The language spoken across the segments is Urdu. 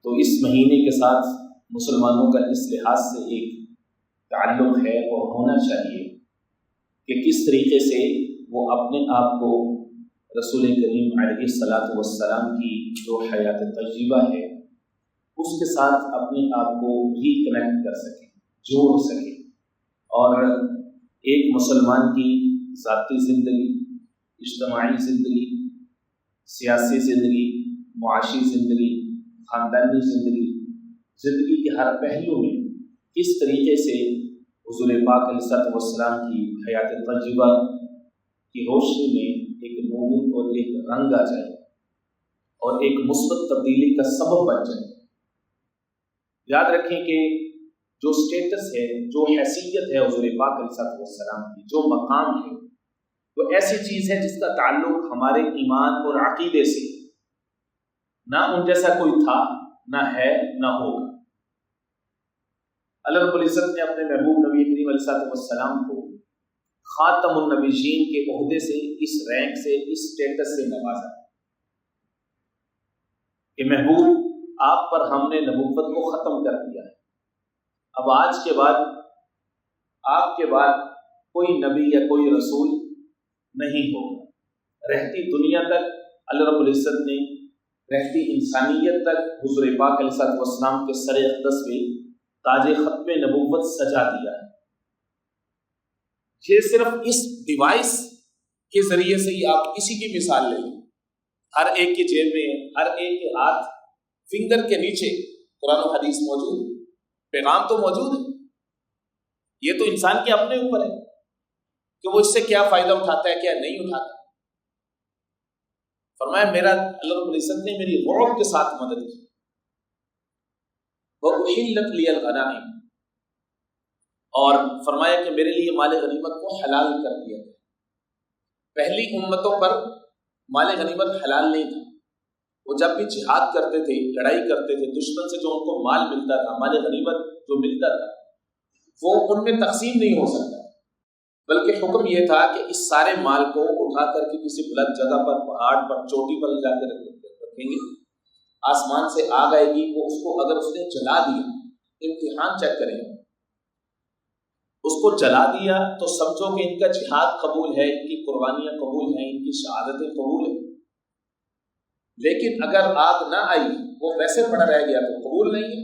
تو اس مہینے کے ساتھ مسلمانوں کا اس لحاظ سے ایک تعلق ہے اور ہونا چاہیے کہ کس طریقے سے وہ اپنے آپ کو رسول کریم علیہ الصلاۃ والسلام کی جو حیات طیبہ ہے اس کے ساتھ اپنے آپ کو ریکنیکٹ کر سکیں، جوڑ سکیں، اور ایک مسلمان کی ذاتی زندگی، اجتماعی زندگی، سیاسی زندگی، معاشی زندگی، خاندانی زندگی کے ہر پہلو میں کس طریقے سے حضور پاک علیہ الصلوۃ والسلام کی حیات طیبہ کی روشنی میں ایک نور اور ایک رنگ آ جائے اور ایک مثبت تبدیلی کا سبب بن جائے۔ یاد رکھیں کہ جو سٹیٹس ہے، جو حیثیت ہے حضور پاک علیہ الصلوۃ والسلام کی، جو مقام ہے، وہ ایسی چیز ہے جس کا تعلق ہمارے ایمان اور عقیدے سے، نہ ان جیسا کوئی تھا، نہ ہے، نہ ہوگا۔ اللہ رب العزت نے اپنے محبوب نبی کریم علیہ الصلوۃ والسلام کو خاتم النبیین کے عہدے سے، اس رینک سے، اس سٹیٹس سے نوازا کہ محبوب آپ پر ہم نے نبوت کو ختم کر دیا ہے، اب آج کے بعد آپ کے بعد کوئی نبی یا کوئی رسول نہیں ہوگا۔ رہتی دنیا تک اللہ رب العزت نے، رہتی انسانیت تک حضور پاک علیہ الصلوۃ والسلام کے سر اقدس پہ تاج ختم نبوت سجا دیا ہے۔ یہ صرف اس ڈیوائس کے ذریعے سے ہی آپ کسی کی مثال لے لیں، ہر ایک کے جیب میں، ہر ایک کے ہاتھ فنگر کے نیچے قرآن و حدیث موجود ہے، پیغام تو موجود ہے۔ یہ تو انسان کے اپنے اوپر ہے کہ وہ اس سے کیا فائدہ اٹھاتا ہے، کیا نہیں اٹھاتا۔ فرمایا میرا اللہ رب العزت نے میری غور کے ساتھ مدد کی، وَأُحِلَّتْ لِيَ الْغَنَائِمُ، اور فرمایا کہ میرے لیے مال غنیمت کو حلال کر دیا گیا۔ پہلی امتوں پر مال غنیمت حلال نہیں تھا، وہ جب بھی جہاد کرتے تھے، لڑائی کرتے تھے، دشمن سے جو ان کو مال ملتا تھا، مال غنیمت جو ملتا تھا، وہ ان میں تقسیم نہیں ہو سکتا، بلکہ حکم یہ تھا کہ اس سارے مال کو اٹھا کر کے کسی بلند جگہ پر، پہاڑ پر، چوٹی پر جا کے رکھیں گے، آسمان سے آگ آئے گی، وہ اس کو اگر اس نے جلا دیا، امتحان چیک کریں گے، اس کو جلا دیا تو سمجھو کہ ان کا جہاد قبول ہے، ان کی قربانیاں قبول ہیں، ان کی شہادتیں قبول ہیں۔ لیکن اگر آگ نہ آئی، وہ ویسے پڑا رہ گیا تو قبول نہیں ہے۔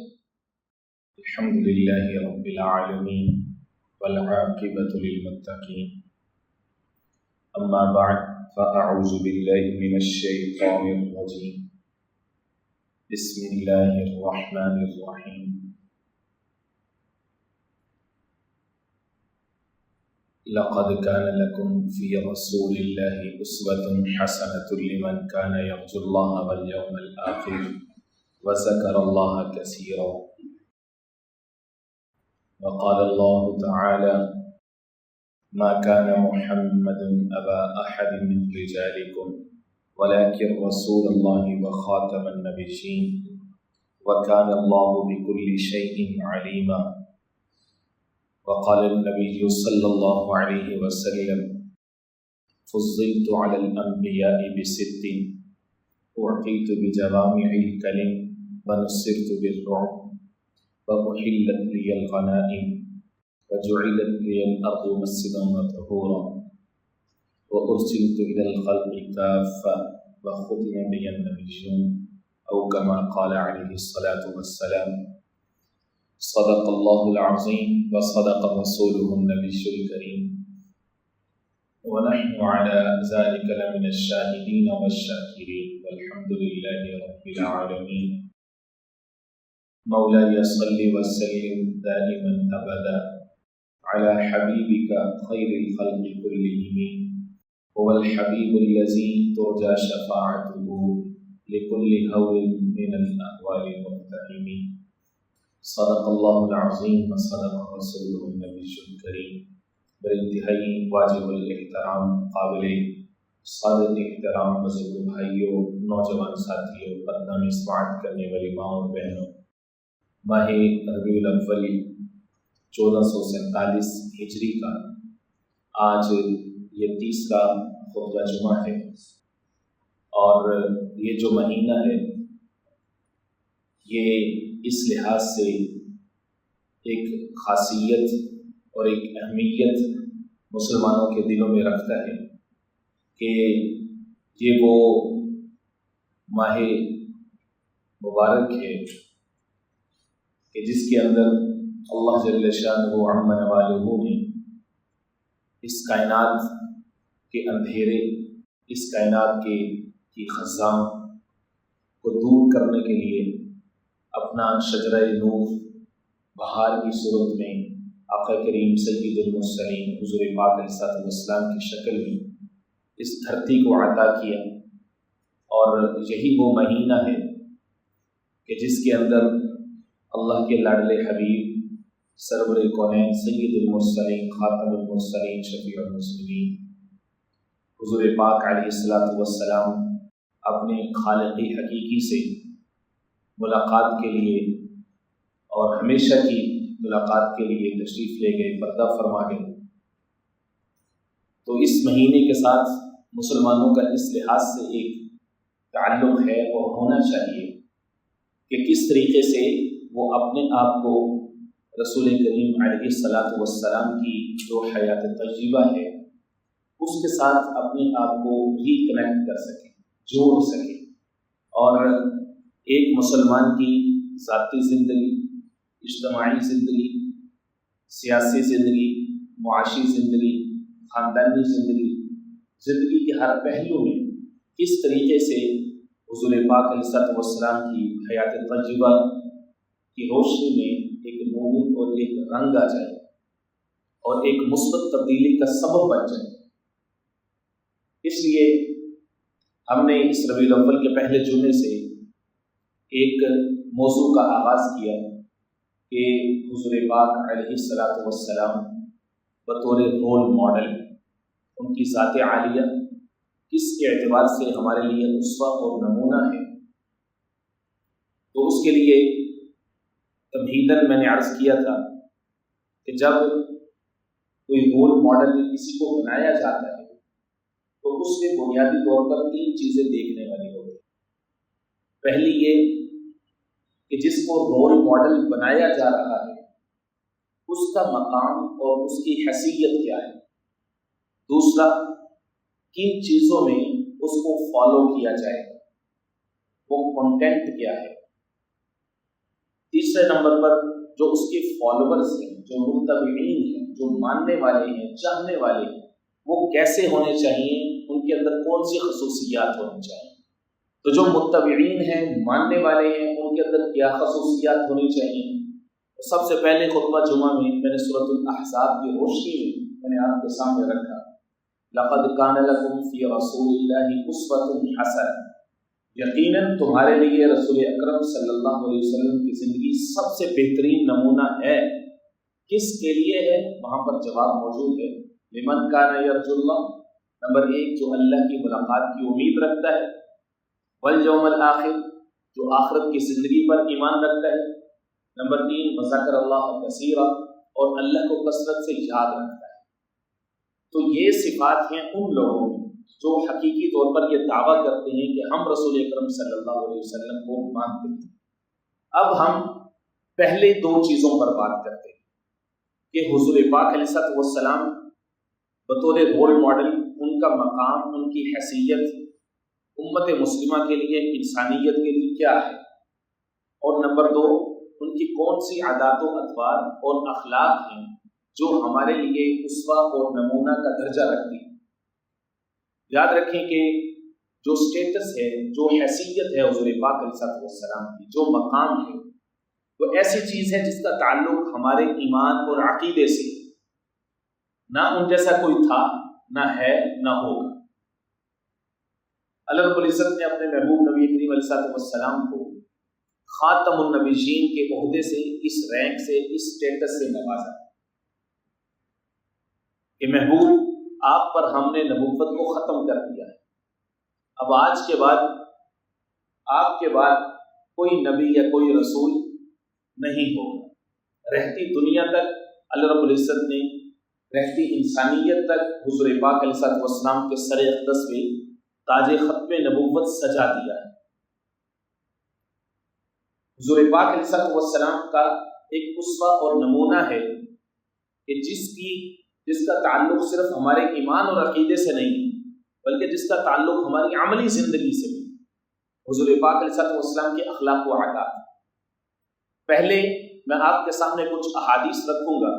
الحمدللہ رب العالمین والعاقبۃ للمتقین، اما بعد فاعوذ باللہ من الشیطان الرجیم، بسم اللہ الرحمن الرحیم۔ لقد كان لكم في رسول الله أسوة حسنة لمن كان يرجو الله واليوم الآخر وذكر الله كثيرا، وقال الله تعالى ما كان محمد أبا أحد من رجالكم ولكن رسول الله وخاتم النبيين وكان الله بكل شيء عليما، وقال النبي صلى الله عليه وسلم فضلت على الأنبياء بست، أعطيت بجوامع الكلم ونصرت بالرعب، وأحلت لي الغنائم، وجعلت لي الأرض مسجدا وطهورا، وأرسلت إلى الخلق كافة، وختم بي النبيون، أو كما قال عليه الصلاة والسلام۔ صدق اللہ العظیم وصدق رسولہ النبی الکریم، ونحن على ذلك لمن الشاہدین والشاکرین، والحمد للہ رب العالمین۔ مولاي صل وسلم دائما ابدا على حبیبک خیر الخلق كلهم، هو الحبیب الذی ترجى شفاعته لكل هول من الأهوال المقتحم۔ صدق اللہ العظیم وصدق رسولہ النبی الکریم۔ بانتہائی واجب الاحترام، قابل صادق احترام بزرگ بھائیوں، نوجوان ساتھیوں، پردہ میں سماعت کرنے والی ماں اور بہنوں، ماہ ربیع الاول 1447 ہجری کا آج یہ 30واں خطبہ جمعہ ہے، اور یہ جو مہینہ ہے یہ اس لحاظ سے ایک خاصیت اور ایک اہمیت مسلمانوں کے دلوں میں رکھتا ہے کہ یہ وہ ماہ مبارک ہے کہ جس کے اندر اللہ جل شانہ عم نوالہ نے اس کائنات کے اندھیرے، اس کائنات کی خزاں کو دور کرنے کے لیے اپنا شجرہ نور بہار کی صورت میں آقا کریم سید المرسلین حضور پاک علیہ السلام کی شکل میں اس دھرتی کو عطا کیا۔ اور یہی وہ مہینہ ہے کہ جس کے اندر اللہ کے لاڈلے حبیب سرور کونین سید المرسلین خاتم المرسلین شفیع المسلمین حضور پاک علیہ السلام اپنے خالق حقیقی سے ملاقات کے لیے اور ہمیشہ کی ملاقات کے لیے تشریف لے گئے، پردہ فرما گئے۔ تو اس مہینے کے ساتھ مسلمانوں کا اس لحاظ سے ایک تعلق ہے اور ہونا چاہیے کہ کس طریقے سے وہ اپنے آپ کو رسول کریم علیہ السلام کی جو حیات طیبہ ہے اس کے ساتھ اپنے آپ کو ریکنیکٹ کر سکیں، جوڑ سکیں، اور ایک مسلمان کی ذاتی زندگی، اجتماعی زندگی، سیاسی زندگی، معاشی زندگی، خاندانی زندگی کے ہر پہلو میں کس طریقے سے حضور پاک علیہ السلام کی حیات طیبہ کی روشنی میں ایک نور اور ایک رنگ آ جائے اور ایک مثبت تبدیلی کا سبب بن جائے۔ اس لیے ہم نے اس ربیع الاول کے پہلے جمعے سے ایک موضوع کا آغاز کیا کہ حضور پاک علیہ السلام بطور رول ماڈل، ان کی ذات عالیہ کس اعتبار سے ہمارے لیے اسوہ اور نمونہ ہے۔ تو اس کے لیے تمہیداً میں نے عرض کیا تھا کہ جب کوئی رول ماڈل کسی کو بنایا جاتا ہے تو اس میں بنیادی طور پر 3 چیزیں دیکھنے والی ہوتی ہیں۔ پہلی یہ کہ جس کو رول ماڈل بنایا جا رہا ہے اس کا مقام اور اس کی حیثیت کیا ہے۔ دوسرا، کن چیزوں میں اس کو فالو کیا جائے، وہ کنٹینٹ کیا ہے۔ تیسرے نمبر پر جو اس کے فالوورز ہیں، جو متبعین ہیں، جو ماننے والے ہیں، چاہنے والے ہیں، وہ کیسے ہونے چاہیے، ان کے اندر کون سی خصوصیات ہونی چاہیے۔ تو جو متبعین ہیں، ماننے والے ہیں، ان کے اندر کیا خصوصیات ہونی چاہیے۔ سب سے پہلے خطبہ جمعہ میں نے سورۃ الاحزاب کی روشنی میں نے آپ کے سامنے رکھا، لقد کان لکم فی رسول اللہ اسوۃ حسنہ، یقیناً تمہارے لیے رسول اکرم صلی اللہ علیہ وسلم کی زندگی سب سے بہترین نمونہ ہے۔ کس کے لیے ہے؟ وہاں پر جواب موجود ہے، لمن کان یرجو اللہ، نمبر 1 جو اللہ کی ملاقات کی امید رکھتا ہے، والیوم الآخر جو آخرت کی زندگی پر ایمان رکھتا ہے، نمبر 3 وذکر اللہ کثیرا اور اللہ کو کثرت سے یاد رکھتا ہے۔ تو یہ صفات ہیں ان لوگوں میں جو حقیقی طور پر یہ دعویٰ کرتے ہیں کہ ہم رسول اکرم صلی اللہ علیہ وسلم کو مانتے ہیں۔ اب ہم پہلے 2 چیزوں پر بات کرتے ہیں کہ حضور پاک علیہ السلام بطور رول ماڈل، ان کا مقام، ان کی حیثیت امت مسلمہ کے لیے، انسانیت کے لیے کیا ہے، اور نمبر 2 ان کی کون سی عادات و اطوار اور اخلاق ہیں جو ہمارے لیے اسوہ اور نمونہ کا درجہ رکھتی ہیں۔ یاد رکھیں کہ جو سٹیٹس ہے، جو حیثیت ہے حضور پاک علیہ السلام کی، جو مقام ہے، وہ ایسی چیز ہے جس کا تعلق ہمارے ایمان اور عقیدے سے، نہ ان جیسا کوئی تھا، نہ ہے، نہ ہوگا۔ اللہ رب العزت نے اپنے محبوب نبی کریم علیہ السلام کو خاتم النبیین کے عہدے سے، اس رینک سے، اس سٹیٹس سے نوازا کہ محبوب آپ پر ہم نے نبوت کو ختم کر دیا ہے، اب آج کے بعد آپ کے بعد کوئی نبی یا کوئی رسول نہیں ہوگا۔ رہتی دنیا تک اللہ رب العزت نے، رہتی انسانیت تک حضور پاک علیہ السلام کے سر اقدس میں تاج ختم نبوت سجا دیا ہے۔ حضور پاک علیہ الصلوۃ والسلام کا ایک اسوہ اور نمونہ ہے کہ جس کا تعلق صرف ہمارے ایمان اور عقیدے سے نہیں بلکہ جس کا تعلق ہماری عملی زندگی سے بھی، حضور پاک علیہ الصلوۃ والسلام کے اخلاق و عادات۔ پہلے میں آپ کے سامنے کچھ احادیث رکھوں گا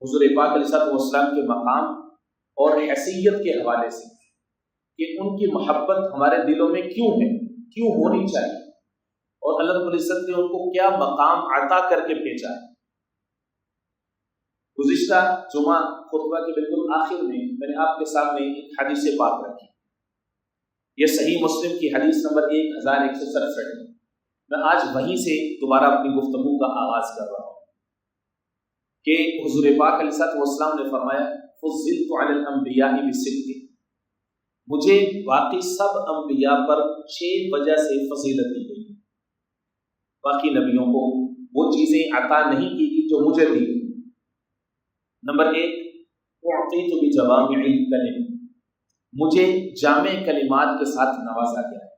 حضور پاک علیہ الصلوۃ والسلام کے مقام اور حیثیت کے حوالے سے، کہ ان کی محبت ہمارے دلوں میں کیوں ہے، کیوں ہونی چاہیے، اور اللہ رب العزت نے ان کو کیا مقام عطا کر کے بھیجا ہے۔ گزشتہ جمعہ خطبہ کے بالکل آخر میں نے آپ کے سامنے ایک حدیث پاک رکھی، یہ صحیح مسلم کی حدیث نمبر 1167 ہے۔ میں آج وہیں سے دوبارہ اپنی گفتگو کا آغاز کر رہا ہوں کہ حضور پاک علیہ الصلوۃ والسلام نے فرمایا فضلت علی الانبیاء بست، مجھے باقی سب انبیاء پر 6 وجہ سے فضیلت دی گئی، باقی نبیوں کو وہ چیزیں عطا نہیں کی گئی جو مجھے دی گئی۔ نمبر 1، اعطیت بجوامع الکلم، مجھے جامع کلمات کے ساتھ نوازا گیا ہے۔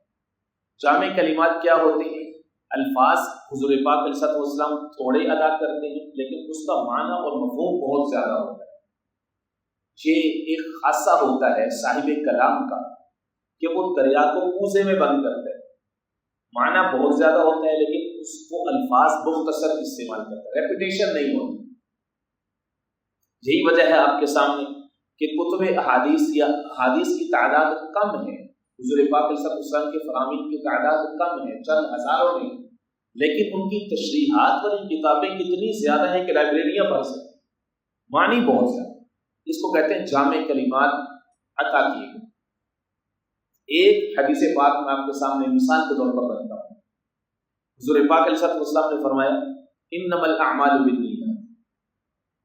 جامع کلمات کیا ہوتے ہیں؟ الفاظ حضور پاک علیہ الصلوۃ والسلام تھوڑے ادا کرتے ہیں لیکن اس کا معنی اور مفہوم بہت زیادہ ہوتا ہے۔ یہ ایک خاصہ ہوتا ہے صاحب کلام کا کہ وہ دریا کو کوزے میں بند کرتا ہے، معنی بہت زیادہ ہوتا ہے لیکن اس کو الفاظ مختصر استعمال کرتا ہے، ریپیٹیشن نہیں ہوتی۔ یہی وجہ ہے آپ کے سامنے کہ کتب احادیث یا احادیث کی تعداد کم ہے، حضور پاک علیہ السلام کے فرامین کی تعداد کم ہے، چند ہزاروں میں، لیکن ان کی تشریحات اور ان کتابیں اتنی زیادہ ہیں کہ لائبریریاں پڑھ سکتے ہیں، معنی بہت زیادہ۔ اس کو کہتے ہیں جامع کلمات عطا کیے گئے۔ ایک حدیث پاک میں آپ کے سامنے مثال کے طور پر رکھتا ہوں۔ حضور پاک علیہ السلام نے فرمایا انما الاعمال بالنیات،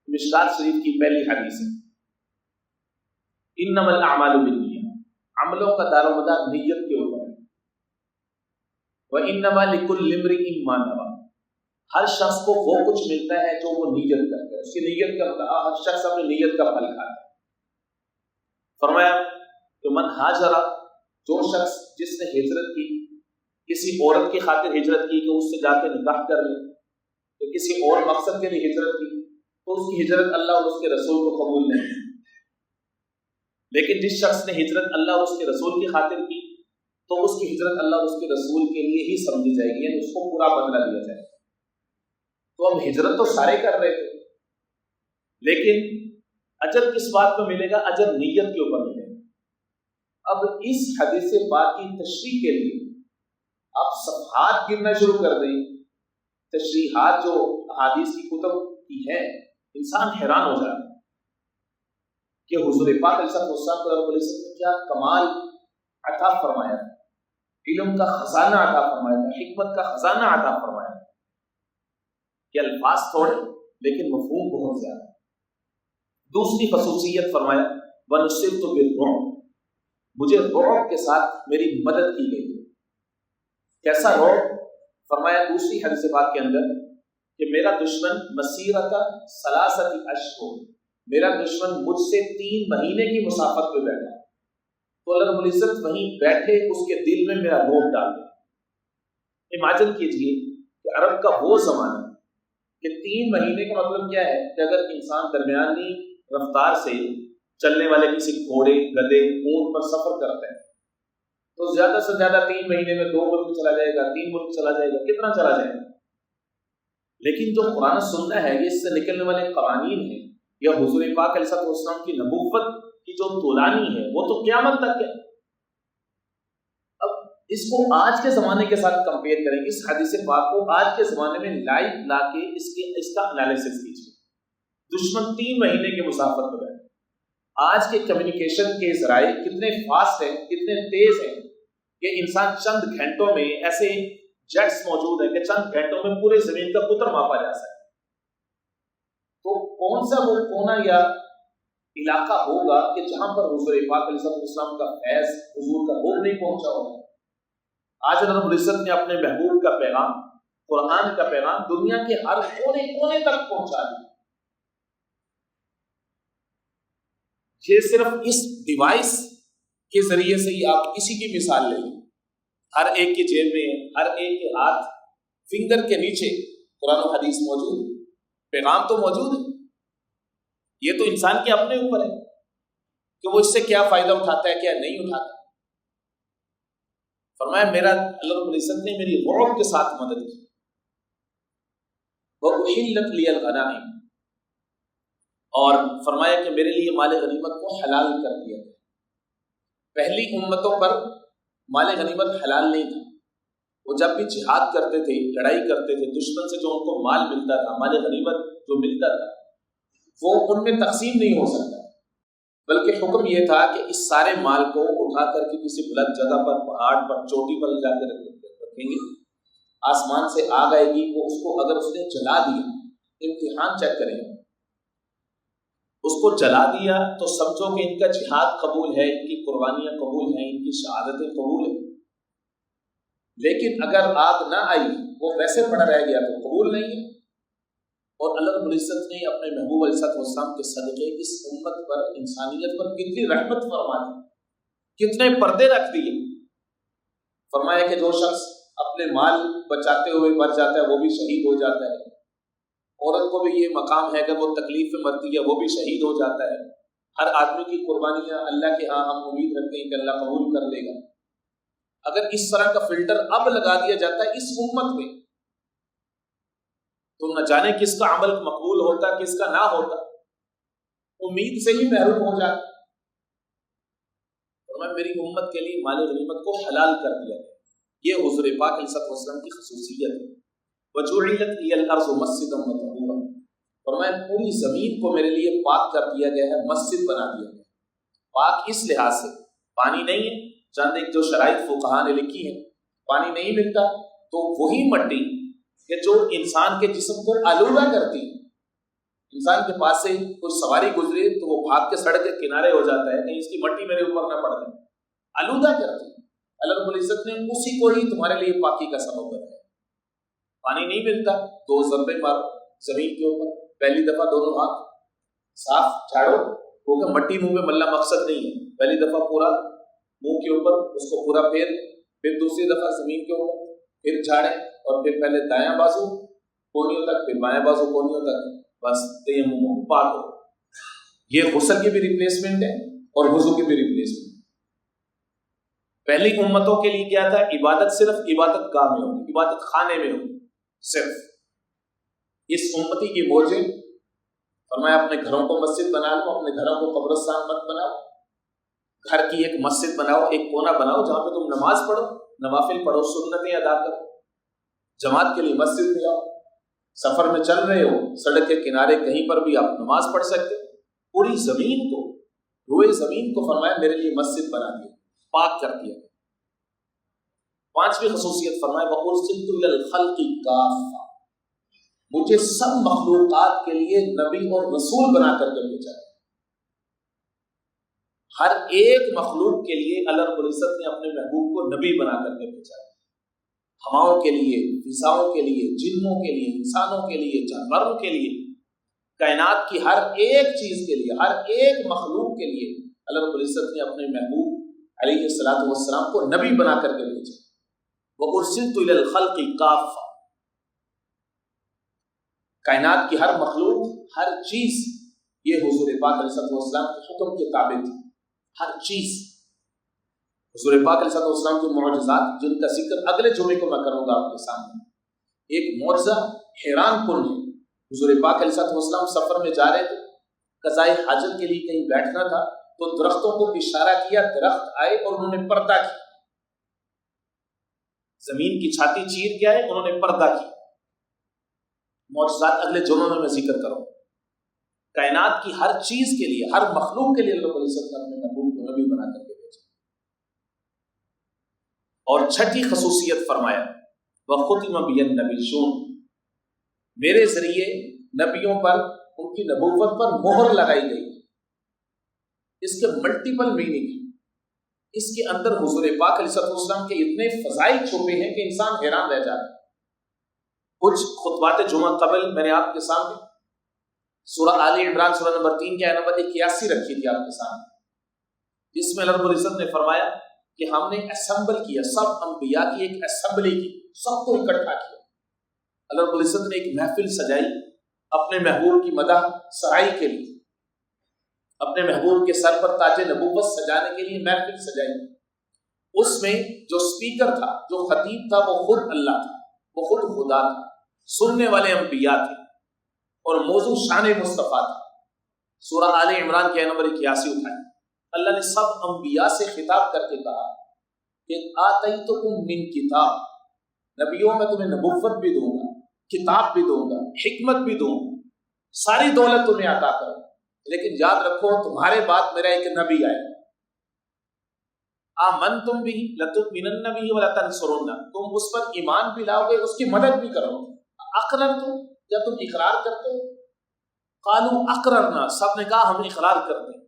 مشکات شریف کی پہلی حدیث ہے، انما الاعمال بالنیات، عملوں کا دار و مدار نیت کے اوپر ہے۔ وانما لکل امرئ ما نوى، ہر شخص کو وہ کچھ ملتا ہے جو وہ نیت کرتا ہے، اس کی نیت کا ہر شخص اپنی نیت کا پھل کھاتا ہے۔ فرمایا کہ من ہاجر، جو شخص جس نے ہجرت کی، کسی عورت کی خاطر ہجرت کی کہ اس سے جا کے نکاح کر لے، یا کسی اور مقصد کے لیے ہجرت کی، تو اس کی ہجرت اللہ اور اس کے رسول کو قبول نہیں۔ لیکن جس شخص نے ہجرت اللہ اور اس کے رسول کی خاطر کی تو اس کی ہجرت اللہ اور اس کے رسول کے لیے ہی سمجھی جائے گی، یعنی اس کو پورا بدلہ دیا جائے گا۔ تو اب ہجرت تو سارے کر رہے تھے، لیکن اجر کس بات میں ملے گا؟ اجر نیت کے اوپر ملے گا۔ اب اس حدیث پاک کی تشریح کے لیے آپ صفحات گننا شروع کر دیں، تشریحات جو حدیث کی کتب کی ہے، انسان حیران ہو جائے کہ حضور پاک علیہ السلام کو رب العزت نے کیا کمال عطا فرمایا، علم کا خزانہ عطا فرمایا، حکمت کا خزانہ عطا فرمایا، کہ الفاظ تھوڑے لیکن مفہوم بہت زیادہ۔ دوسری خصوصیت فرمایا وَنُصِرْتُ بِالرُّعْبِ، مجھے رعب کے ساتھ میری مدد کی گئی۔ کیسا رعب؟ فرمایا دوسری حدیث پاک کے اندر کہ میرا دشمن مسیرۃ ثلاثۃ اشہر، میرا دشمن مجھ سے 3 مہینے کی مسافت پہ بیٹھا، تو اللہ رب العزت وہیں بیٹھے اس کے دل میں میرا رعب ڈال دے۔ امیجن کیجئے کہ عرب کا وہ زمانہ کہ 3 مہینے کا مطلب کیا ہے کہ اگر انسان درمیانی رفتار سے چلنے والے کسی گھوڑے، گدھے، اونٹ پر سفر کرتا ہے تو زیادہ سے زیادہ 3 مہینے میں 2 ملک چلا جائے گا، 3 ملک چلا جائے گا، کتنا چلا جائے گا؟ لیکن جو قرآن سننا ہے، یہ اس سے نکلنے والے قوانین ہیں، یا حضور پاک علیہ السلام کی نبوت کی جو طولانی ہے وہ تو قیامت تک ہے۔ اب اس کو آج کے زمانے کے ساتھ کمپیئر کریں، اس حدیث پاک کو آج کے زمانے میں لائیو لا کے اس کا انالیسس کیجیے۔ دشمن 3 مہینے کے مسافت پر ہے۔ آج کے کمیونیکیشن کے ذرائع کتنے فاسٹ ہیں، کتنے تیز ہیں کہ انسان چند گھنٹوں میں ایسے جیٹس موجود ہیں کہ چند گھنٹوں میں پورے زمین کا قطر ماپا جا سکتا ہے۔ تو کون سا وہ کونا یا علاقہ ہوگا کہ جہاں پر حضور پاک علیہ السلام کا فیض، حضور کا روح نہیں پہنچا ہوگا؟ آج رب العزت نے اپنے محبوب کا پیغام، قرآن کا پیغام دنیا کے ہر کونے کونے تک پہنچا دیا۔ یہ صرف اس ڈیوائس کے ذریعے سے ہی آپ کسی کی مثال لے لیں، ہر ایک کے جیب میں، ہر ایک کے ہاتھ فنگر کے نیچے قرآن و حدیث موجود ہے، پیغام تو موجود ہے، یہ تو انسان کے اپنے اوپر ہے کہ وہ اس سے کیا فائدہ اٹھاتا ہے کیا نہیں اٹھاتا۔ فرمایا میرا اللہ رب العزت نے میری غرب کے ساتھ مدد کی، وَأُحِلَّتْ لِيَ الْغَنَائِمُ، اور فرمایا کہ میرے لیے مال غنیمت کو حلال کر دیا گیا۔ پہلی امتوں پر مال غنیمت حلال نہیں تھا، وہ جب بھی جہاد کرتے تھے، لڑائی کرتے تھے، دشمن سے جو ان کو مال ملتا تھا، مال غنیمت جو ملتا تھا، وہ ان میں تقسیم نہیں ہو سکتا، بلکہ حکم یہ تھا کہ اس سارے مال کو اٹھا کر کے کسی بلند جگہ پر، پہاڑ پر، چوٹی پر جا کر رکھیں گے، آسمان سے آگ آئے گی، وہ اس کو اگر اس نے جلا دیا، امتحان چیک کریں گے، اس کو جلا دیا تو سمجھو کہ ان کا جہاد قبول ہے، ان کی قربانیاں قبول ہیں، ان کی شہادتیں قبول ہیں۔ لیکن اگر آگ نہ آئی، وہ ویسے پڑا رہ گیا تو قبول نہیں ہے۔ اور اللہ رب العزت نے اپنے محبوب علیہ السلام کے صدقے اس امت پر، انسانیت پر کتنی رحمت فرما دی، کتنے پردے رکھ دیے۔ فرمایا کہ جو شخص اپنے مال بچاتے ہوئے مر جاتا ہے وہ بھی شہید ہو جاتا ہے، عورت کو بھی یہ مقام ہے کہ وہ تکلیف میں مرتی ہے وہ بھی شہید ہو جاتا ہے۔ ہر آدمی کی قربانیاں اللہ کے ہاں ہم امید رکھتے ہیں کہ اللہ قبول کر لے گا۔ اگر اس طرح کا فلٹر اب لگا دیا جاتا ہے اس امت میں، تو نہ جانے کس کا عمل مقبول ہوتا، کس کا نہ ہوتا، امید سے ہی محروم ہو جاتا۔ فرمایا میری امت کے لیے مال غنیمت کو حلال کر دیا گیا، یہ حضور پاک علیہ السلام کی خصوصیت ہے۔ وَجُعِلَتْ لِيَ الْأَرْضُ مَسْجِدًا وَطَهُورًا، فرمایا پوری زمین کو میرے لیے پاک کر دیا گیا ہے، مسجد بنا دیا گیا ہے۔ پاک اس لحاظ سے پانی نہیں ہے، چند ایک جو شرائط فقہاء نے لکھی ہیں، پانی نہیں ملتا تو وہی مٹی کہ جو انسان کے جسم کو آلودہ کرتی ہے، انسان کے پاس سے کوئی سواری گزرے تو وہ بھاگ کے سڑک کے کنارے ہو جاتا ہے، کہیں اس کی مٹی میرے اوپر نہ پڑ جائے، آلودہ کرتی ہے۔ اللہ رب العزت نے اسی کو ہی تمہارے لیے پاکی کا سبب بنایا۔ پانی نہیں ملتا، 2 ضربے مارو زمین کے اوپر، پہلی دفعہ دونوں ہاتھ صاف جھاڑو، کیونکہ مٹی منہ میں ملنا مقصد نہیں ہے، پہلی دفعہ پورا منہ کے اوپر اس کو پورا پھر دوسری دفعہ زمین کے اوپر، پھر جھاڑیں، اور پھر پہلے دایاں بازو کونیوں تک، پھر بایاں بازو کونیوں تک، بس تیمم پاک ہو۔ یہ غسل کی بھی ریپلیسمنٹ ہے اور وضو کی بھی ریپلیسمنٹ۔ پہلی امتوں کے لیے کیا تھا؟ عبادت صرف عبادت گاہ میں ہوگی، عبادت خانے میں ہوگی صرف۔ اس امتی کی موجیں فرمایا اپنے گھروں کو مسجد بنا لو، اپنے گھروں کو قبرستان مت بناؤ، گھر کی ایک مسجد بناؤ، ایک کونا بناؤ جہاں پہ تم نماز پڑھو، نوافل پڑھو، سنتیں ادا کرو، جماعت کے لیے مسجد میں آؤ، سفر میں چل رہے ہو سڑک کے کنارے کہیں پر بھی آپ نماز پڑھ سکتے ہو۔ پوری زمین کو، روئے زمین کو فرمایا میرے لیے مسجد بنا دیا، پاک کر دیا۔ 5ویں خصوصیت فرمایا وَأُرْسِلْتُ إِلَى الْخَلْقِ كَافَّةً، مجھے سب مخلوقات کے لیے نبی اور رسول بنا کر کے بھیجا ہے۔ ہر ایک مخلوق کے لیے اللہ رب العزت نے اپنے محبوب کو نبی بنا کر کے بھیجا ہے، ہواؤں کے لیے، فضاؤں کے لیے، جنوں کے لیے، انسانوں کے لیے، جانوروں کے لیے، کائنات کی ہر ایک چیز کے لیے، ہر ایک مخلوق کے لیے اللہ رب العزت نے اپنے محبوب علیہ الصلوۃ والسلام کو نبی بنا کر کے بھیجا۔ وَأُرْسِلْتُ إِلَى الْخَلْقِ كَافَّةً، کائنات کی ہر مخلوق، ہر چیز یہ حضور پاک علیہ السلام کے حکم کے تابع تھی، ہر چیز۔ حضور پاک علیہ السلام کے معجزات جن کا ذکر اگلے جمعے کو میں کروں گا آپ کے سامنے۔ ایک معجزہ حیران کن ہے، حضور پاک علیہ السلام سفر میں جا رہے تھے، قضائے حاجت کے لیے کہیں بیٹھنا تھا تو درختوں کو اشارہ کیا، درخت آئے اور انہوں نے پردہ کیا، زمین کی چھاتی چیر کے آئے، انہوں نے پردہ کیا۔ معجزات اگلے جمعے میں ذکر کروں۔ کائنات کی ہر چیز کے لیے، ہر مخلوق کے لیے اللہ رب العزت نے اپنے محبوب کو نبی بنا کر کے بھیجا۔ اور 6ٹھی خصوصیت فرمایا وَخُتِمَ بِيَ النَّبِيُّونَ، میرے ذریعے نبیوں پر، ان کی نبوت پر مہر لگائی گئی۔ اس کے ملٹیپل میننگ ہیں، اس کے اندر حضور پاک علیہ السلام کے اتنے فضائل چھپے ہیں کہ انسان حیران رہ جاتا ہے۔ کچھ خطبات جمعہ قبل میں نے آپ کے سامنے سورہ آل عمران سورہ نمبر 3 کی آیت نمبر 81 رکھی تھی آپ کے سامنے، جس میں اللہ رب العزت نے فرمایا کہ ہم نے اسمبل کیا، سب انبیاء کی ایک اسمبلی کی، سب کو اکٹھا کیا، اللہ رب العزت نے ایک محفل سجائی اپنے محبوب کی مدح سرائی کے لیے، اپنے محبوب کے سر پر تاج نبوت سجانے کے لیے محفل سجائی۔ اس میں جو سپیکر تھا، جو خطیب تھا، وہ خود اللہ تھا، وہ خود خدا تھا، سننے والے انبیاء تھے، اور موضوع شان مصطفیٰ تھا۔ سورہ آل عمران کے نمبر 81 اٹھائیں، اللہ نے سب انبیاء سے خطاب کر کے کہا کہ آتیتکم من کتاب، نبیوں میں تمہیں نبوت بھی دوں گا، کتاب بھی دوں گا، حکمت بھی دوں گا، ساری دولت تمہیں عطا کروں، لیکن یاد رکھو تمہارے بعد میرا ایک نبی آئے گا، آمنتم بھی لتؤمنن بھی ولتنصرن، تم اس پر ایمان بھی لاؤ گے، اس کی مدد بھی کرو گے، اقررتم، یا تم اقرار کرتے ہو؟ قالوا اقررنا، سب نے کہا ہم اقرار کرتے ہیں۔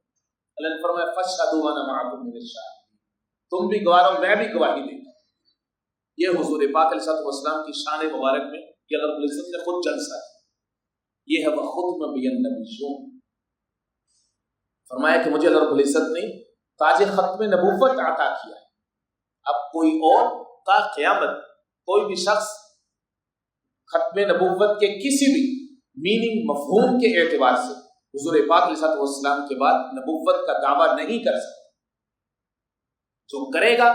اللہ نے فرمایا فاشهدوا وانا معكم من الشاهدين، تم بھی گواہ رہو، میں بھی گواہی دیتا ہوں۔ یہ حضور پاک علیہ السلام کی شان مبارک میں یہ اللہ رب العزت نے خود جلسہ ہے، یہ ہے وختم بالنبیون، فرمایا کہ مجھے اللہ رب العزت نے تاج ختم نبوت عطا کیا ہے۔ اب کوئی اور تا قیامت کوئی بھی شخص ختم نبوت کے کسی بھی میننگ مفہوم کے اعتبار سے حضور پاک علیہ السلام کے بعد نبوت کا دعویٰ نہیں کر سکتا۔ جو کرے گا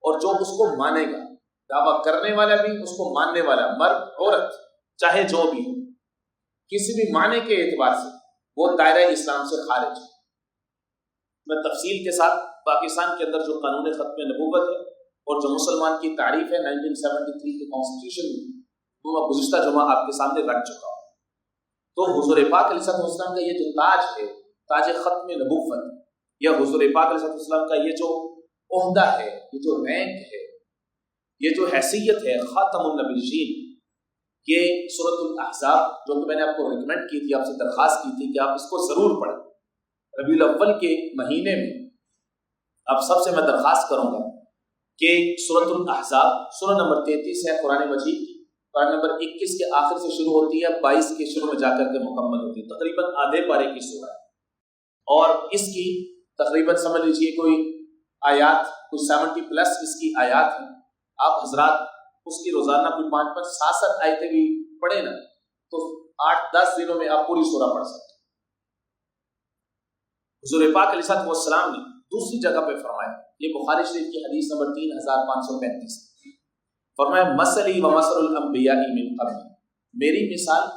اور جو اس کو مانے گا، دعویٰ کرنے والا بھی، اس کو ماننے والا، مرد عورت چاہے جو بھی ہو، کسی بھی معنی کے اعتبار سے وہ دائرہ اسلام سے خارج ہے۔ میں تفصیل کے ساتھ پاکستان کے اندر جو قانون ختم نبوت ہے اور جو مسلمان کی تعریف ہے 1973 کے کانسٹیٹیوشن میں، وہ میں گزشتہ جمعہ آپ کے سامنے رکھ چکا ہوں۔ تو حضور پاک علیہ السلام کا یہ جو تاج ہے، تاج ختم نبوت، یا حضور پاک علیہ السلام کا یہ جو عہدہ ہے، یہ جو رینک ہے، یہ جو حیثیت ہے خاتم النبیین، یہ سورۃ الاحزاب جو کہ میں نے آپ کو ریکمینڈ کی تھی، آپ سے درخواست کی تھی کہ آپ اس کو ضرور پڑھیں ربیع الاول کے مہینے میں۔ آپ سب سے میں درخواست کروں گا کہ سورۃ الاحزاب سورہ نمبر 33 ہے قرآن مجید کی، قرآن نمبر 21 کے آخر سے شروع ہوتی ہے، 22 کے شروع میں جا کر کے مکمل ہوتی ہے، تقریباً آدھے پارے کی سورہ ہے، اور اس کی تقریباً سمجھ لیجیے کوئی آیات، کوئی 70 پلس اس کی آیات ہیں۔ آپ حضرات اس کی روزانہ کوئی 5-5 67 آیتیں بھی پڑھیں نا، تو 8-10 دنوں میں آپ پوری سورہ پڑھ سکتے ہیں۔ حضور پاک علیہ السلام نے دوسری جگہ پہ فرمایا، یہ بخاری شریف کی حدیث نمبر 3535، فرمایا مثلی و مثل الانبیاء من قبل، میری مثال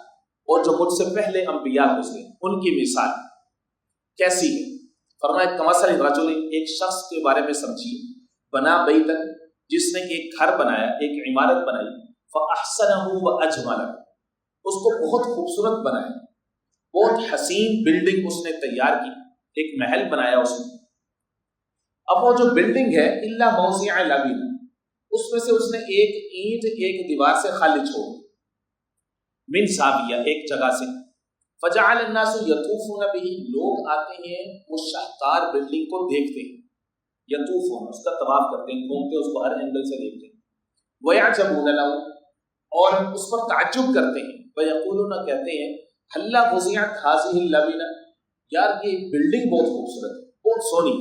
اور جو مجھ سے پہلے انبیاء گزرے ان کی مثال کیسی ہے؟ فرمایا کمثل رجل، ایک شخص کے بارے میں سمجھیے، بنا بیتن، جس نے ایک گھر بنایا، ایک عمارت بنائی، فاحسنہ واجملہ، اس کو بہت خوبصورت بنایا، بہت حسین بلڈنگ اس نے تیار کی، ایک محل بنایا اس نے۔ اب وہ جو بلڈنگ ہے الا موضع لبن، اس میں سے اس نے ایک اینٹ ایک دیوار سے خالی چھوڑ دی، من زاویہ، ایک جگہ سے، فجعل الناس یطوفون به، لوگ آتے ہیں وہ شاہکار بلڈنگ کو دیکھتے ہیں، یطوفون، اس کا طواف کرتے ہیں، گھومتے اس کو ہر اینگل سے دیکھتے ہیں، ویعجبون له، اور اس پر تعجب کرتے ہیں، ویقولون، کہتے ہیں، ہلا وضعت هذه اللبنہ، یار یہ بلڈنگ بہت خوبصورت ہے، بہت سونی،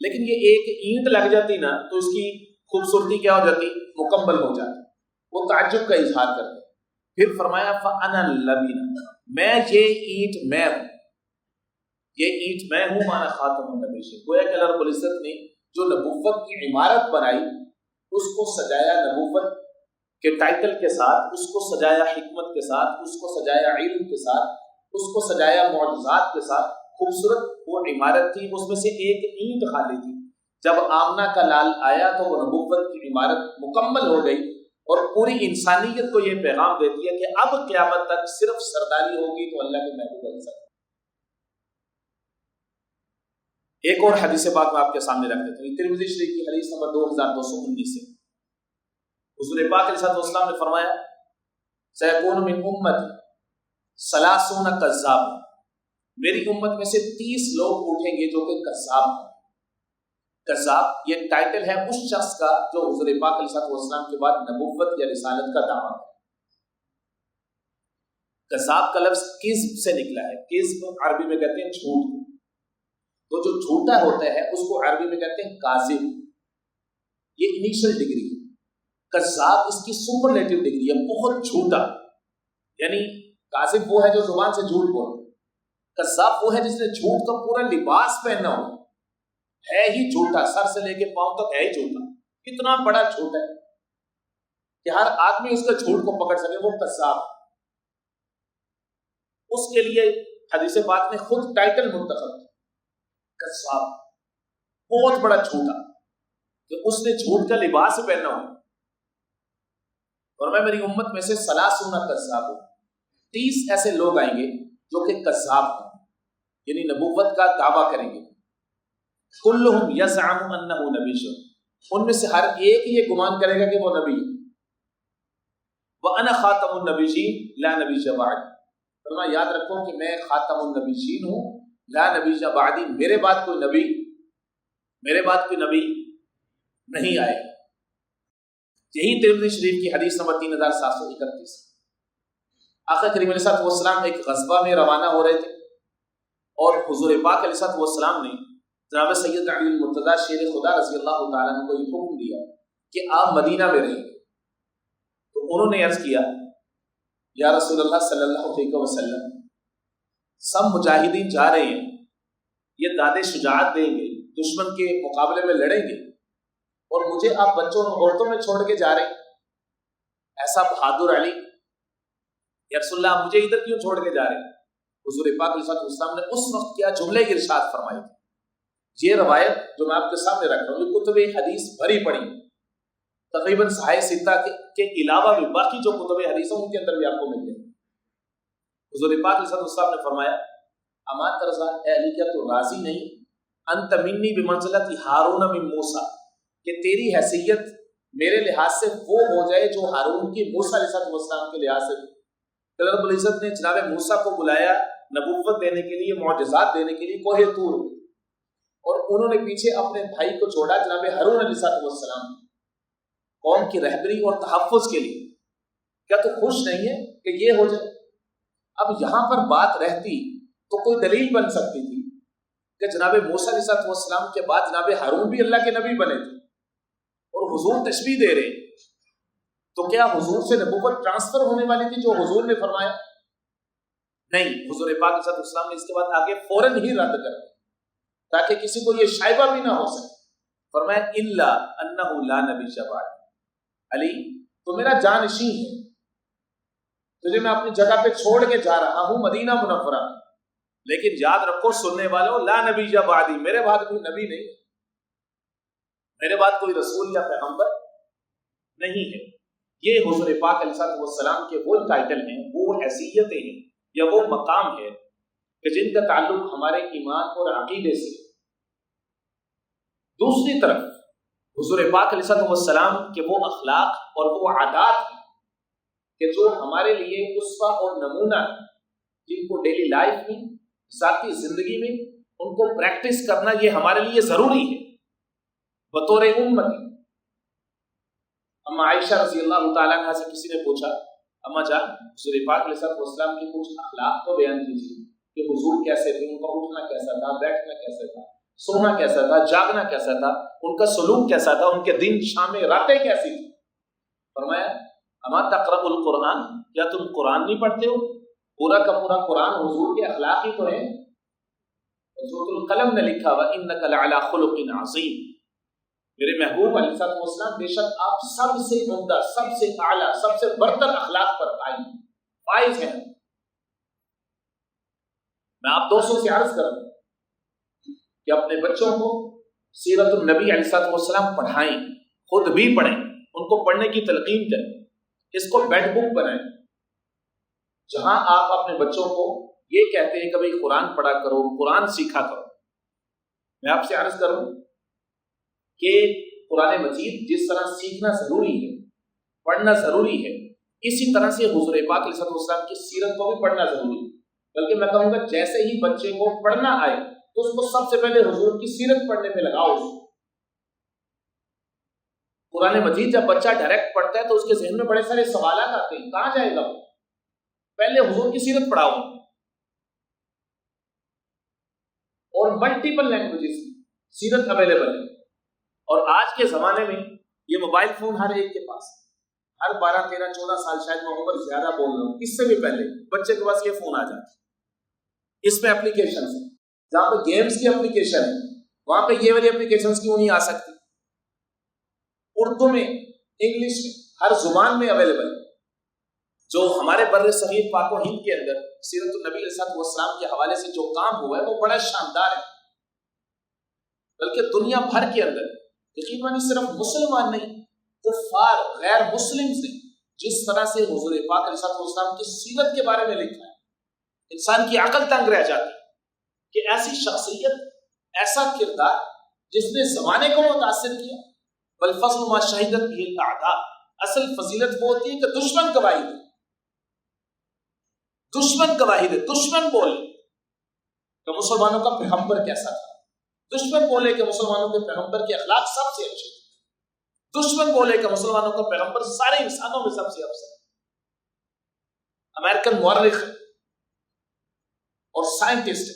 لیکن یہ ایک اینٹ لگ جاتی نا تو اس کی خوبصورتی کیا ہو جاتی؟ مکمل ہو جاتی۔ وہ تعجب کا اظہار کرتے۔ پھر فرمایا فانا اللبنہ، میں یہ اینٹ میں ہوں، یہ اینٹ میں ہوں، مانا خاتم النبیین، گویا کہ اللہ رب العزت نے جو نبوت کی عمارت بنائی اس کو سجایا نبوت کے ٹائٹل کے ساتھ، اس کو سجایا حکمت کے ساتھ، اس کو سجایا علم کے ساتھ، اس کو سجایا معجزات کے ساتھ۔ خوبصورت وہ عمارت تھی، اس میں سے ایک اینٹ خالی تھی۔ جب آمنہ کا لال آیا تو وہ نبوت کی عمارت مکمل ہو گئی، اور پوری انسانیت کو یہ پیغام دیتی ہے کہ اب قیامت تک صرف سرداری ہوگی تو اللہ کے محبوب بن سکتے۔ ایک اور حدیث پاک میں آپ کے سامنے رکھ دیتا ہوں، ترمذی شریف کی حدیث نمبر 2219 سے حضور پاک علیہ السلام نے فرمایا سیکون من امتی 30 کذاب، میری امت میں سے 30 لوگ اٹھیں گے جو کہ کذاب ہیں۔ کذاب یہ ٹائٹل ہے اس شخص کا جو حضور پاک علیہ السلام کے بعد نبوت یا رسالت کا دعویٰ ہے۔ کذاب کا لفظ کذب سے نکلا ہے، کذب عربی میں کہتے ہیں جھوٹ، تو جو جھوٹا ہوتا ہے اس کو عربی میں کہتے ہیں کاذب، یہ انیشل ڈگری ہے۔ کذاب اس کی سپرلیٹو ڈگری ہے، بہت جھوٹا. یعنی کاذب وہ ہے جو زبان سے جھوٹ بولتا ہے، کذاب وہ ہے جس نے جھوٹ کا پورا لباس پہنا ہو، ہے ہی جھوٹا، سر سے لے کے پاؤں تک ہے ہی جھوٹا. اتنا بڑا جھوٹ ہے کہ ہر آدمی اس کے جھوٹ کو پکڑ سکے، وہ کذاب. اس کے لیے حدیث پاک نے خود ٹائٹل منتخب کیا، کذاب، بہت بڑا جھوٹا، کہ اس نے جھوٹ کا لباس پہنا ہو. اور میں میری امت میں سے 30 کذاب ہوں، 30 ایسے لوگ آئیں گے جو کہ کذاب ہوں، یعنی نبوت کا دعویٰ کریں گے. کلہم یزعم انہ نبی، ان میں سے ہر ایک یہ گمان کرے گا کہ وہ نبی ہے. وَأَنَا خَاتَمُ النَّبِيِّينَ لَا نَبِيَّ بَعْدِي، فرمایا یاد رکھو کہ میں خاتم النبیین ہوں، لا نبی بعدی، میرے بعد کوئی نبی نہیں آئے. یہی ترمذی شریف کی حدیث نمبر 3731. آقا کریم علیہ السلام ایک غزوہ میں روانہ ہو رہے تھے، اور حضور پاک علیہ السلام نے جناب سید علی المرتضیٰ شیر خدا رضی اللہ تعالیٰ عنہ کو یہ حکم دیا کہ آپ مدینہ میں رہیں. تو انہوں نے عرض کیا یا رسول اللہ صلی اللہ علیہ وسلم، سب مجاہدین جا رہے ہیں، یہ داد شجاعت دیں گے، دشمن کے مقابلے میں لڑیں گے، اور مجھے آپ بچوں اور عورتوں میں چھوڑ کے جا رہے ہیں، ایسا بہادر علی، یا رسول اللہ مجھے ادھر کیوں چھوڑ کے جا رہے ہیں؟ حضور پاک علیہ السلام نے اس وقت کیا جملے کی ارشاد فرمائی. یہ روایت جو میں آپ کے سامنے رکھ رہا ہوں، یہ کتب حدیث بھری پڑی، تقریباً صحیح ستہ کے علاوہ بھی باقی جو کتب حدیث ہیں ان کے اندر بھی آپ کو مل جائے. حضور پاک علیہ السلام نے فرمایا اما ترضیٰ، اے علی کیا تو راضی نہیں، انت منی بمنزلت ہارون من موسیٰ، کہ تیری حیثیت میرے لحاظ سے وہ ہو جائے جو ہارون کی موسیٰ علیہ السلام کے لحاظ سے. رب العزت نے جناب موسیٰ کو بلایا نبوت دینے کے لیے، معجزات دینے کے لیے کوہ طور میں، اور انہوں نے پیچھے اپنے بھائی کو چھوڑا جناب ہارون علیہ السلام قوم کی رہبری اور تحفظ کے لیے. کیا تو خوش نہیں ہے کہ یہ ہو جائے؟ اب یہاں پر بات رہتی تو کوئی دلیل بن سکتی تھی کہ جناب موسیٰ علیہ السلام کے بعد جناب ہارون بھی اللہ کے نبی بنے تھے، اور حضور تشبیہ دے رہے، تو کیا حضور سے نبوت ٹرانسفر ہونے والی تھی جو حضور نے فرمایا؟ نہیں، حضور پاک علیہ السلام نے اس کے بعد آگے فوراً ہی رد کر دیا تاکہ کسی کو یہ شائبہ بھی نہ ہو سکے. فرمایا الا انہ لا نبی بعدی، علی تو میرا جانشین ہے، تجھے میں اپنی جگہ پہ چھوڑ کے جا رہا ہوں مدینہ منورہ، لیکن یاد رکھو سننے والوں، لا نبی بعدی، میرے بعد کوئی نبی نہیں ہے، میرے بعد کوئی رسول یا پیغمبر نہیں ہے. یہ حضور پاک علیہ السلام کے وہ ٹائٹل ہیں، وہ حیثیتیں ہیں، یا وہ مقام ہے کہ جن کا تعلق ہمارے ایمان اور عقیدے سے. دوسری طرف حضور پاک علیہ السلام کے وہ اخلاق اور وہ عادات ہیں کہ جو ہمارے لیے اسوہ اور نمونہ ہیں، جن کو ڈیلی لائف میں، ذاتی زندگی میں ان کو پریکٹس کرنا یہ ہمارے لیے ضروری ہے بطور امتی. اما عائشہ رضی اللہ تعالیٰ عنہ سے کسی نے پوچھا، اما جان حضور پاک علیہ السلام کے کچھ اخلاق کو بیان کیجیے کہ حضور کیسے تھے، ان کا اٹھنا کیسا تھا، بیٹھنا کیسا تھا، سونا کیسا تھا، جاگنا کیسا تھا، ان کا سلوک کیسا تھا، ان کے دن شامیں راتیں کیسی تھی. فرمایا اما تقرأ القرآن، کیا تم قرآن نہیں پڑھتے ہو؟ پورا کا پورا قرآن حضور کے اخلاق ہی تو ہے. سورۃ القلم نے لکھا وَإِنَّكَ لَعَلَىٰ خُلُقٍ عَظِيمٍ، میرے محبوب علیہ السلام بے شک آپ سب سے عمدہ، سب سے اعلیٰ، سب سے برتر اخلاق پر فائز ہیں. میں آپ دوستوں سے عرض کروں کہ اپنے بچوں کو سیرت النبی علیہ السلام پڑھائیں، خود بھی پڑھیں، ان کو پڑھنے کی تلقین کریں، اس کو بیڈ بک بنائیں جہاں آپ اپنے بچوں کو یہ کہتے ہیں کہ بھئی قرآن پڑھا کرو، قرآن سیکھا کرو. میں آپ سے عرض کروں کہ قرآن مجید جس طرح سیکھنا ضروری ہے، پڑھنا ضروری ہے، اسی طرح سے حضور پاک علیہ السلام کی سیرت کو بھی پڑھنا ضروری ہے. بلکہ میں کہوں گا جیسے ہی بچے کو پڑھنا آئے تو اس کو سب سے پہلے حضور کی سیرت پڑھنے میں لگاؤ. قرآن مجید جب بچہ ڈائریکٹ پڑھتا ہے تو اس کے ذہن میں بڑے سارے سوالات آتے ہیں، کہاں جائے گا؟ پہلے حضور کی سیرت پڑھاؤ. اور ملٹیپل لینگویجز سیرت اویلیبل ہے، اور آج کے زمانے میں یہ موبائل فون ہر ایک کے پاس، ہر 12 13 14 سال، شاید میں عمر زیادہ بول رہا ہوں، اس سے بھی پہلے بچے کے پاس یہ فون آ جاتا ہے۔ اس میں اپلیکیشن ہے، جہاں پہ گیمز کی اپلیکیشن ہے وہاں پہ یہ والی اپلیکیشنز کیوں نہیں آ سکتی؟ اردو میں، انگلش میں، ہر زبان میں اویلیبل۔ جو ہمارے بر صغیر پاک و ہند کے اندر سیرت النبی علیہ السلام کے حوالے سے جو کام ہوا ہے وہ بڑا شاندار ہے، بلکہ دنیا بھر کے اندر یقیناً صرف مسلمان نہیں، کفار غیر مسلم نے جس طرح سے حضور پاک علیہ السلام کی سیرت کے بارے میں لکھا ہے، انسان کی عقل تنگ رہ جاتی ہے کہ ایسی شخصیت، ایسا کردار جس نے زمانے کو متاثر کیا۔ بالفضل ما شہدت به الاعداء، اصل فضیلت وہ ہوتی ہے کہ دشمن گواہی دے، دشمن گواہی دے، دشمن بولے کہ مسلمانوں کا پیغمبر کیسا تھا، دشمن بولے کہ مسلمانوں کے پیغمبر کے اخلاق سب سے اچھے تھے، دشمن بولے کہ مسلمانوں کا پیغمبر سارے انسانوں میں سب سے افضل۔ امریکن مورخ اور سائنٹسٹ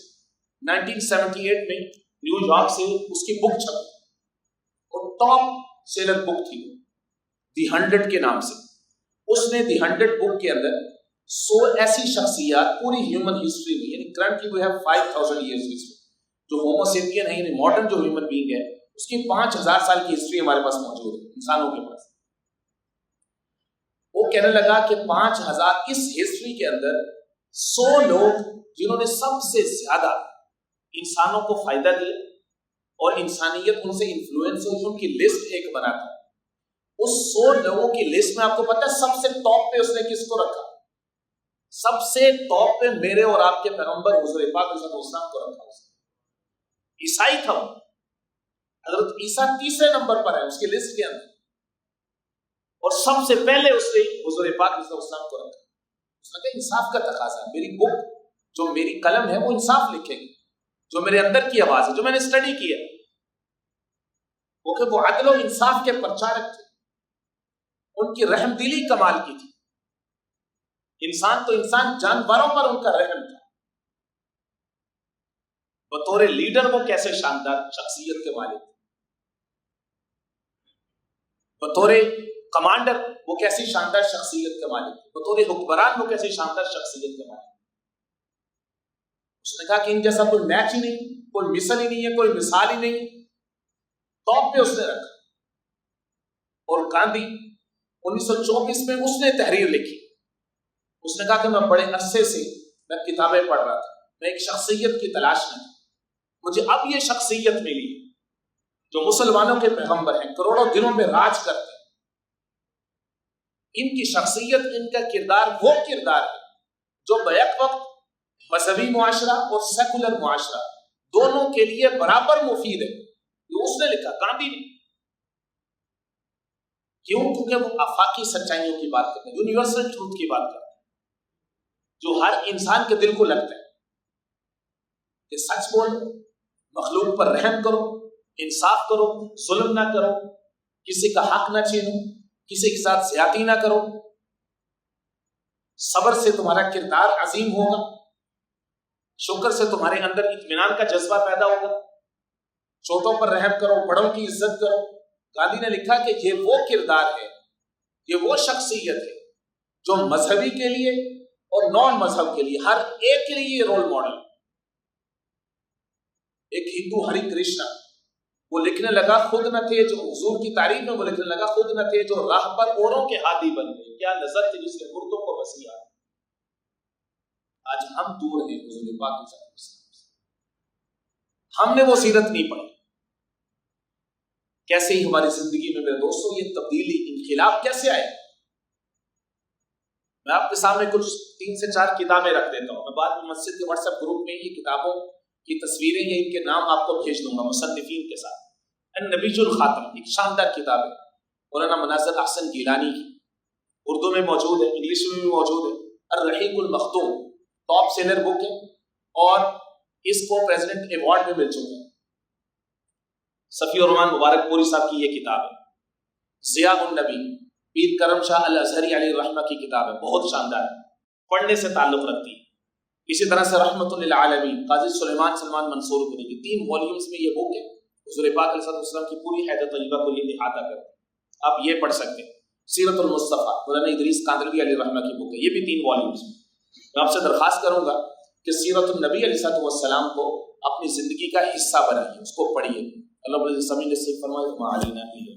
1978 میں نیو یارک سے اس کی بک چھپی اور ٹاپ سیلر بک تھی دی 100 کے نام سے۔ اس نے دی 100 بک کے اندر 100 ایسی شخصیات پوری ہیومن ہسٹری میں، یعنی currently we have 5000 years history, جو ہومو سیپین ہے یعنی ماڈرن جو ہیومن بینگ ہے اس کی 5000 سال کی ہسٹری ہمارے پاس موجود ہے انسانوں کے پاس۔ وہ کہنے لگا کہ 5000 اس ہسٹری کے اندر 100 لوگ جنہوں نے سب سے زیادہ انسانوں کو فائدہ دیا اور انسانیت ان سے انفلوئنس ہوئی، ان کی لسٹ ایک بنا تھا۔ اس 100 لوگوں کی لسٹ میں آپ کو پتا ہے سب سے ٹاپ پہ اس نے کس کو رکھا؟ سب سے ٹاپ پہ میرے اور آپ کے پیغمبر حضور پاک صلی اللہ علیہ وسلم کو رکھا۔ عیسائی تھا وہ، حضرت عیسیٰ تیسرے نمبر پر ہے اس کی لسٹ کے اندر، اور سب سے پہلے اس نے حضور پاک صلی اللہ علیہ وسلم کو رکھا۔ اس نے کہا انصاف کا تقاضا ہے، میری بک جو میری قلم ہے وہ انصاف لکھے گی، جو میرے اندر کی آواز ہے، جو میں نے اسٹڈی کی ہے، وہ عدل و انصاف کے پرچارک تھے، ان کی رحم دلی کمال کی تھی، انسان تو انسان، جانوروں پر ان کا رحم تھا۔ بطور لیڈر وہ کیسے شاندار شخصیت کے مالک، بطور کمانڈر وہ کیسی شاندار شخصیت کے مالک، بطور حکمران وہ کیسی شاندار شخصیت کے مالک۔ اس نے کہا کہ ان جیسا کوئی میچ ہی نہیں، کوئی مثل ہی نہیں ہے، کوئی مثال ہی نہیں، ٹاپ پہ اس نے رکھا۔ اور گاندھی 1924 میں اس نے تحریر لکھی، اس نے کہا کہ میں بڑے عرصے سے میں کتابیں پڑھ رہا تھا، میں ایک شخصیت کی تلاش میں تھا، مجھے اب یہ شخصیت ملی جو مسلمانوں کے پیغمبر ہیں، کروڑوں دنوں میں راج کرتے ہیں۔ ان کی شخصیت، ان کا کردار وہ کردار ہے جو بیک وقت مذہبی معاشرہ اور سیکولر معاشرہ دونوں کے لیے برابر مفید ہے۔ یہ اس نے لکھا، گاندھی نے۔ کیوں؟ کیونکہ وہ آفاقی سچائیوں کی بات کرتے ہیں، یونیورسل ٹروتھ کی بات کرتے ہیں، جو ہر انسان کے دل کو لگتا ہے کہ سچ بولو، مخلوق پر رحم کرو، انصاف کرو، ظلم نہ کرو، کسی کا حق نہ چھینو، کسی کے ساتھ زیادتی نہ کرو، صبر سے تمہارا کردار عظیم ہوگا، شکر سے تمہارے اندر اطمینان کا جذبہ پیدا ہوگا، چھوٹوں پر رحم کرو، بڑوں کی عزت کرو۔ گاندھی نے لکھا کہ یہ وہ کردار ہے، یہ وہ شخصیت ہے جو مذہبی کے لیے اور نان مذہب کے لیے ہر ایک کے لیے یہ رول ماڈل۔ ایک ہندو ہری کرشنا وہ لکھنے لگا، خود نہ تھے جو حضور کی تعریف میں، وہ لکھنے لگا خود نہ تھے جو راہ پر اوروں کے ہادی بن گئے، کیا نظر تھی جس نے مردوں کو مسیحا۔ آج ہم دور ہیں حضور پاک صلی اللہ علیہ وسلم سے، ہم نے وہ سیرت نہیں پڑھی۔ کیسے ہی ہماری زندگی میں میرے دوستوں یہ تبدیلی، انقلاب کیسے آئے؟ میں آپ کے سامنے کچھ 3 سے 4 کتابیں رکھ دیتا ہوں، میں بعد میں مسجد کے واٹس ایپ گروپ میں یہ کتابوں کی تصویریں یا ان کے نام آپ کو بھیج دوں گا مصنفین کے ساتھ۔ النبی الخاتم ایک شاندار کتاب ہے، مولانا مناظر احسن گیلانی کی، اردو میں موجود ہے، انگلش میں بھی موجود ہے۔ الرحیق المختوم ٹاپ سیلر بک ہے اور اس کو پریزیڈنٹ ایوارڈ میں مل چکے ہیں۔ صفی الرحمان مبارک پوری صاحب کی یہ کتاب ہے۔ ضیاء النبی پیر کرم شاہ الازہری علیہ الرحمہ کی کتاب ہے، بہت شاندار ہے، پڑھنے سے تعلق رکھتی ہے۔ اسی طرح سے رحمت للعالمین قاضی سلمان منصور کی 3 والیومز میں یہ بک ہے، حضور پاک علیہ السلام کی پوری حیات طیبہ کو یہ احاطہ کرتی ہے۔ آپ یہ پڑھ سکتے ہیں. سیرت المصطفیٰ مولانا ادریس کاندھلوی علیہ رحمہ کی بک ہے، یہ بھی 3 والیومز میں. میں آپ سے درخواست کروں گا کہ سیرت النبی علیہ السلام کو اپنی زندگی کا حصہ بنائیے، اس کو پڑھیے. اللہ سمجھنے سے فرمائے